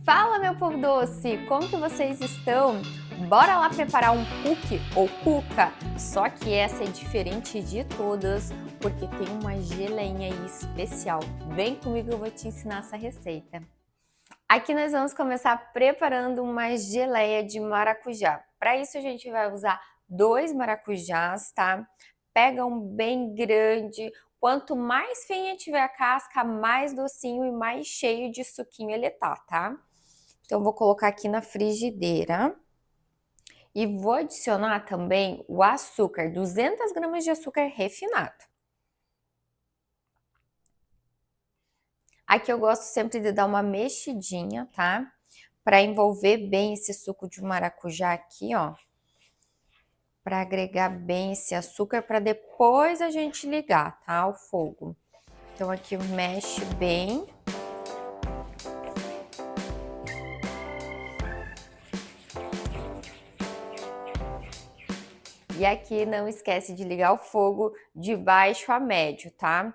Fala, meu povo doce! Como que vocês estão? Bora lá preparar um cookie ou cuca? Só que essa é diferente de todas, porque tem uma geleinha aí especial. Vem comigo, eu vou te ensinar essa receita. Aqui nós vamos começar preparando uma geleia de maracujá. Para isso a gente vai usar 2 maracujás, tá? Pega um bem grande. Quanto mais feinha tiver a casca, mais docinho e mais cheio de suquinho ele tá? Então, vou colocar aqui na frigideira e vou adicionar também o açúcar, 200 gramas de açúcar refinado. Aqui eu gosto sempre de dar uma mexidinha, tá? Para envolver bem esse suco de maracujá aqui, ó. Para agregar bem esse açúcar, para depois a gente ligar, tá? O fogo. Então, aqui mexe bem. E aqui não esquece de ligar o fogo de baixo a médio, tá?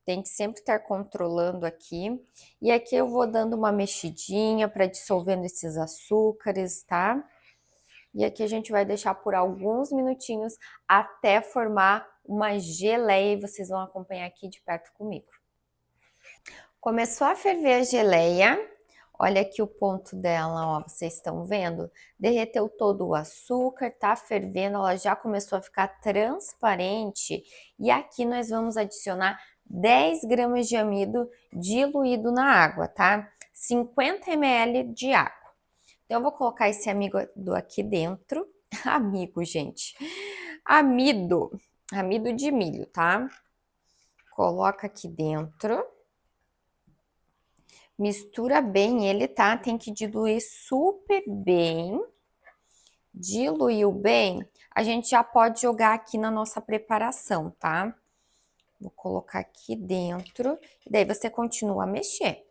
Tem que sempre estar controlando aqui. E aqui eu vou dando uma mexidinha para dissolvendo esses açúcares, tá? E aqui a gente vai deixar por alguns minutinhos até formar uma geleia e vocês vão acompanhar aqui de perto comigo. Começou a ferver a geleia. Olha aqui o ponto dela, ó, vocês estão vendo? Derreteu todo o açúcar, tá fervendo, ela já começou a ficar transparente. E aqui nós vamos adicionar 10 gramas de amido diluído na água, tá? 50 ml de água. Então, eu vou colocar esse amido aqui dentro. Amigo, gente. Amido de milho, tá? Coloca aqui dentro. Mistura bem ele, tá? Tem que diluir super bem. Diluiu bem, a gente já pode jogar aqui na nossa preparação, tá? Vou colocar aqui dentro, e daí você continua a mexer.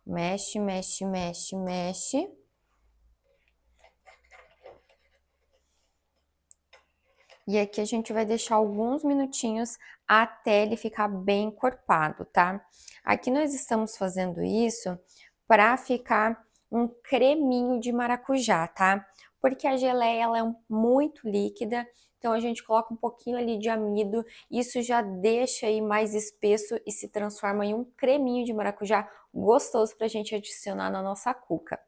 Mexe, mexe, mexe, mexe. E aqui a gente vai deixar alguns minutinhos até ele ficar bem encorpado, tá? Aqui nós estamos fazendo isso para ficar um creminho de maracujá, tá? Porque a geleia ela é muito líquida, então a gente coloca um pouquinho ali de amido, isso já deixa aí mais espesso e se transforma em um creminho de maracujá gostoso pra gente adicionar na nossa cuca.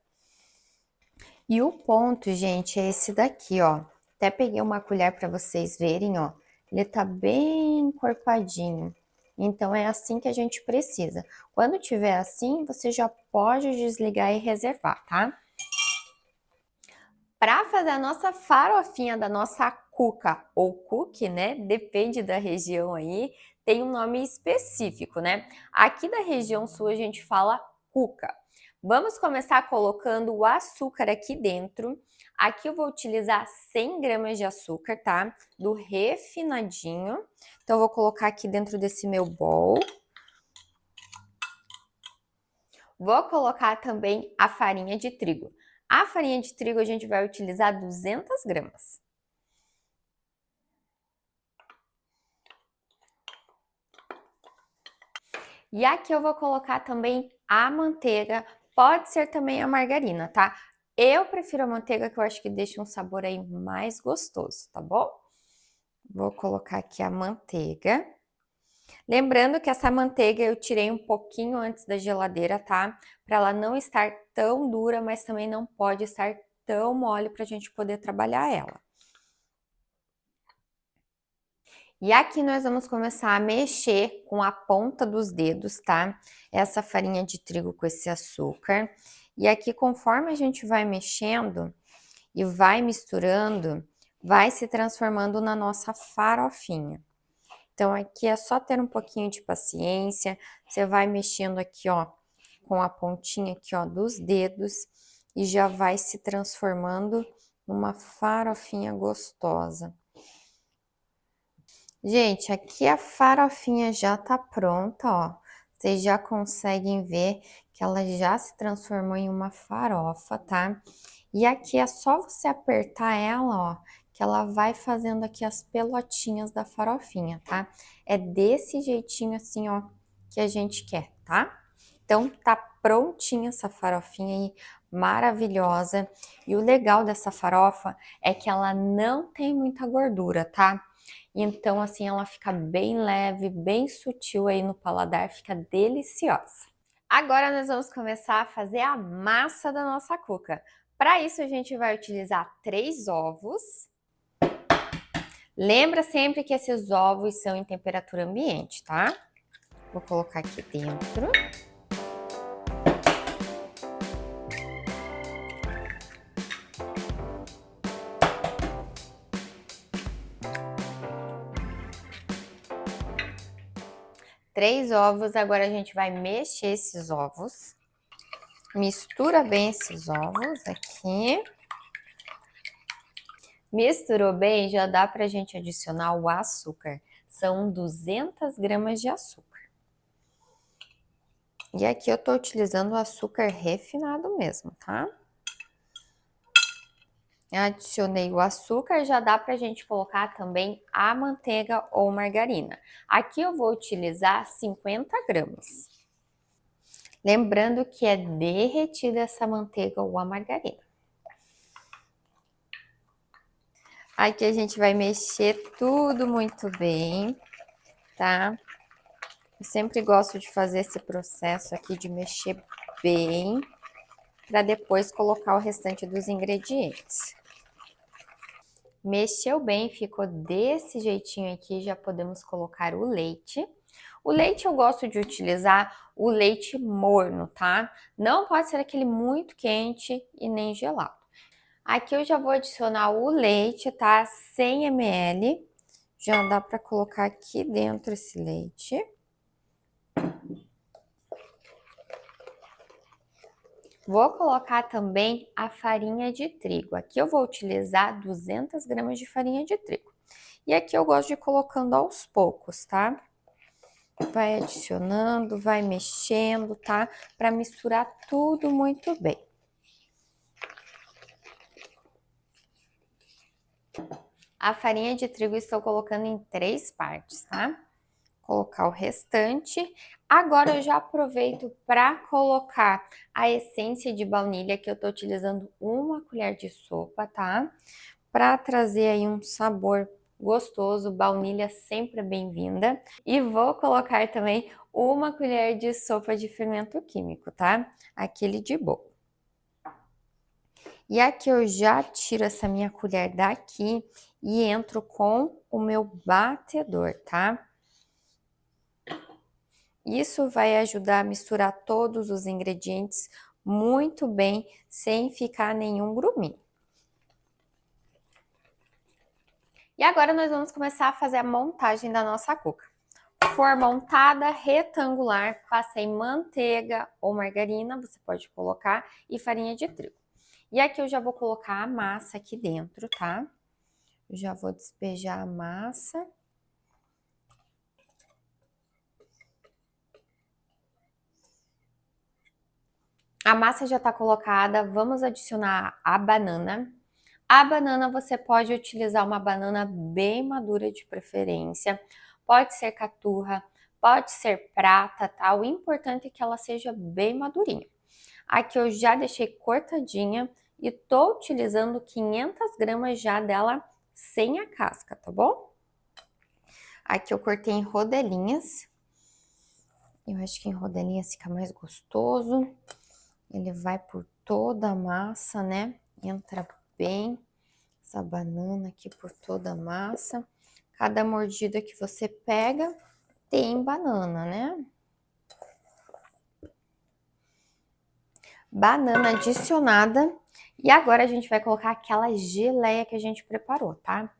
E o ponto, gente, é esse daqui, ó. Até peguei uma colher para vocês verem, ó. Ele tá bem encorpadinho. Então, é assim que a gente precisa. Quando tiver assim, você já pode desligar e reservar, tá? Para fazer a nossa farofinha da nossa cuca ou cookie, né? Depende da região aí, tem um nome específico, né? Aqui da região sul a gente fala cuca. Vamos começar colocando o açúcar aqui dentro. Aqui eu vou utilizar 100 gramas de açúcar, tá? Do refinadinho. Então, eu vou colocar aqui dentro desse meu bowl. Vou colocar também a farinha de trigo. A farinha de trigo a gente vai utilizar 200 gramas. E aqui eu vou colocar também a manteiga, pode ser também a margarina, tá? Eu prefiro a manteiga, que eu acho que deixa um sabor aí mais gostoso, tá bom? Vou colocar aqui a manteiga. Lembrando que essa manteiga eu tirei um pouquinho antes da geladeira, tá? Para ela não estar tão dura, mas também não pode estar tão mole para a gente poder trabalhar ela. E aqui nós vamos começar a mexer com a ponta dos dedos, tá? Essa farinha de trigo com esse açúcar. E aqui, conforme a gente vai mexendo e vai misturando, vai se transformando na nossa farofinha. Então, aqui é só ter um pouquinho de paciência. Você vai mexendo aqui, ó, com a pontinha aqui, ó, dos dedos e já vai se transformando numa farofinha gostosa. Gente, aqui a farofinha já tá pronta, ó. Vocês já conseguem ver que ela já se transformou em uma farofa, tá? E aqui é só você apertar ela, ó, que ela vai fazendo aqui as pelotinhas da farofinha, tá? É desse jeitinho assim, ó, que a gente quer, tá? Então, tá prontinha essa farofinha aí, maravilhosa. E o legal dessa farofa é que ela não tem muita gordura, tá? Então, assim, ela fica bem leve, bem sutil aí no paladar, fica deliciosa. Agora nós vamos começar a fazer a massa da nossa cuca. Para isso, a gente vai utilizar 3 ovos. Lembra sempre que esses ovos são em temperatura ambiente, tá? Vou colocar aqui dentro. Três ovos, agora a gente vai mexer esses ovos. Mistura bem esses ovos aqui. Misturou bem, já dá pra gente adicionar o açúcar. São 200 gramas de açúcar. E aqui eu tô utilizando o açúcar refinado mesmo, tá? Adicionei o açúcar, já dá pra gente colocar também a manteiga ou margarina. Aqui eu vou utilizar 50 gramas. Lembrando que é derretida essa manteiga ou a margarina. Aqui a gente vai mexer tudo muito bem, tá? Eu sempre gosto de fazer esse processo aqui de mexer bem, para depois colocar o restante dos ingredientes. Mexeu bem, ficou desse jeitinho aqui, já podemos colocar o leite. O leite eu gosto de utilizar o leite morno, tá? Não pode ser aquele muito quente e nem gelado. Aqui eu já vou adicionar o leite, tá? 100 ml. Já dá para colocar aqui dentro esse leite. Vou colocar também a farinha de trigo. Aqui eu vou utilizar 200 gramas de farinha de trigo. E aqui eu gosto de ir colocando aos poucos, tá? Vai adicionando, vai mexendo, tá? Para misturar tudo muito bem. A farinha de trigo estou colocando em 3 partes, tá? Colocar o restante. Agora eu já aproveito para colocar a essência de baunilha, que eu tô utilizando 1 colher de sopa, tá? Para trazer aí um sabor gostoso, baunilha sempre é bem-vinda. E vou colocar também 1 colher de sopa de fermento químico, tá? Aquele de bolo. E aqui eu já tiro essa minha colher daqui e entro com o meu batedor, tá? Isso vai ajudar a misturar todos os ingredientes muito bem, sem ficar nenhum gruminho. E agora nós vamos começar a fazer a montagem da nossa cuca. For montada retangular, passei manteiga ou margarina, você pode colocar, e farinha de trigo. E aqui eu já vou colocar a massa aqui dentro, tá? Já vou despejar a massa. A massa já tá colocada, vamos adicionar a banana. A banana você pode utilizar uma banana bem madura de preferência. Pode ser caturra, pode ser prata, tá? O importante é que ela seja bem madurinha. Aqui eu já deixei cortadinha e tô utilizando 500 gramas já dela sem a casca, tá bom? Aqui eu cortei em rodelinhas. Eu acho que em rodelinhas fica mais gostoso. Ele vai por toda a massa, né? Entra bem essa banana aqui por toda a massa. Cada mordida que você pega tem banana, né? Banana adicionada. E agora a gente vai colocar aquela geleia que a gente preparou, tá?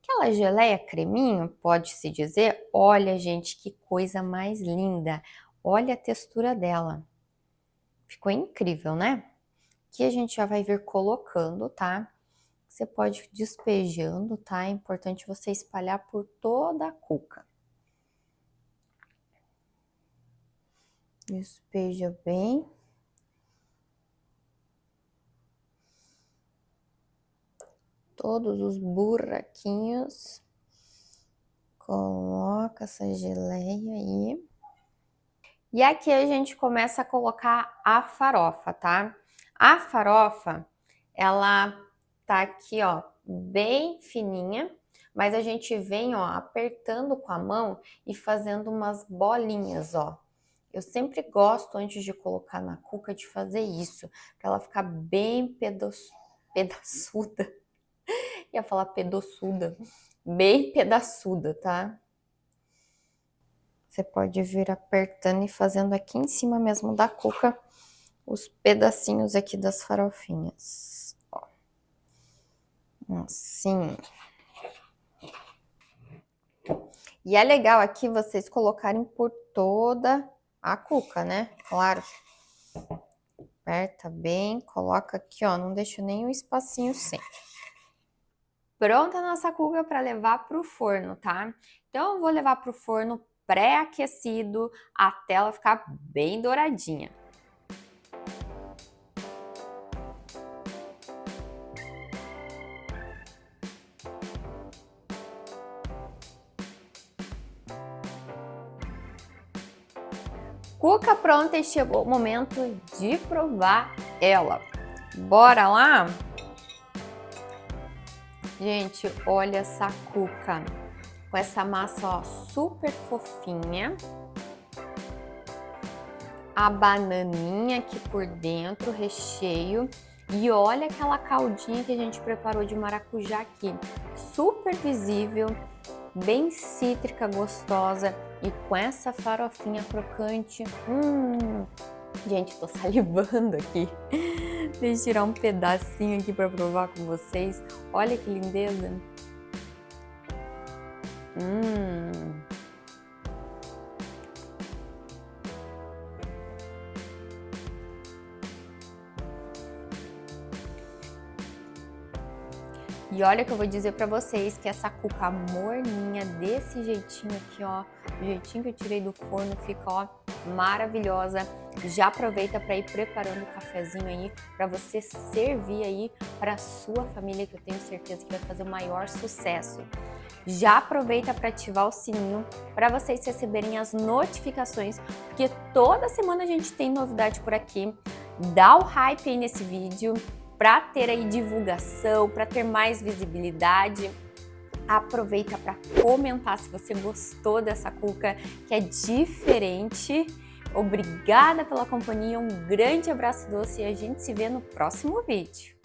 Aquela geleia creminho, pode-se dizer, olha, gente, que coisa mais linda. Olha a textura dela. Ficou incrível, né? Aqui a gente já vai vir colocando, tá? Você pode ir despejando, tá? É importante você espalhar por toda a cuca. Despeja bem. Todos os buraquinhos. Coloca essa geleia aí. E aqui a gente começa a colocar a farofa, tá? A farofa, ela tá aqui, ó, bem fininha, mas a gente vem, ó, apertando com a mão e fazendo umas bolinhas, ó. Eu sempre gosto, antes de colocar na cuca, de fazer isso, para ela ficar bem pedaçuda. Ia falar pedaçuda. Bem pedaçuda, tá? Você pode vir apertando e fazendo aqui em cima mesmo da cuca os pedacinhos aqui das farofinhas. Ó. Assim. E é legal aqui vocês colocarem por toda a cuca, né? Claro. Aperta bem, coloca aqui, ó, não deixa nenhum espacinho sem. Pronta a nossa cuca para levar para o forno, tá? Então eu vou levar para o forno pré-aquecido até ela ficar bem douradinha. Cuca pronta e chegou o momento de provar ela. Bora lá? Gente, olha essa cuca com essa massa, ó, super fofinha. A bananinha aqui por dentro, recheio. E olha aquela caldinha que a gente preparou de maracujá aqui. Super visível, bem cítrica, gostosa. E com essa farofinha crocante. Gente, tô salivando aqui. Deixa eu tirar um pedacinho aqui para provar com vocês. Olha que lindeza. E olha que eu vou dizer pra vocês que essa cuca morninha desse jeitinho aqui, ó, do jeitinho que eu tirei do forno, fica, ó, maravilhosa. Já aproveita para ir preparando o cafezinho aí, para você servir aí para sua família, que eu tenho certeza que vai fazer o maior sucesso. Já aproveita para ativar o sininho para vocês receberem as notificações, porque toda semana a gente tem novidade por aqui. Dá o hype aí nesse vídeo, para ter aí divulgação, para ter mais visibilidade. Aproveita para comentar se você gostou dessa cuca, que é diferente. Obrigada pela companhia, um grande abraço doce e a gente se vê no próximo vídeo.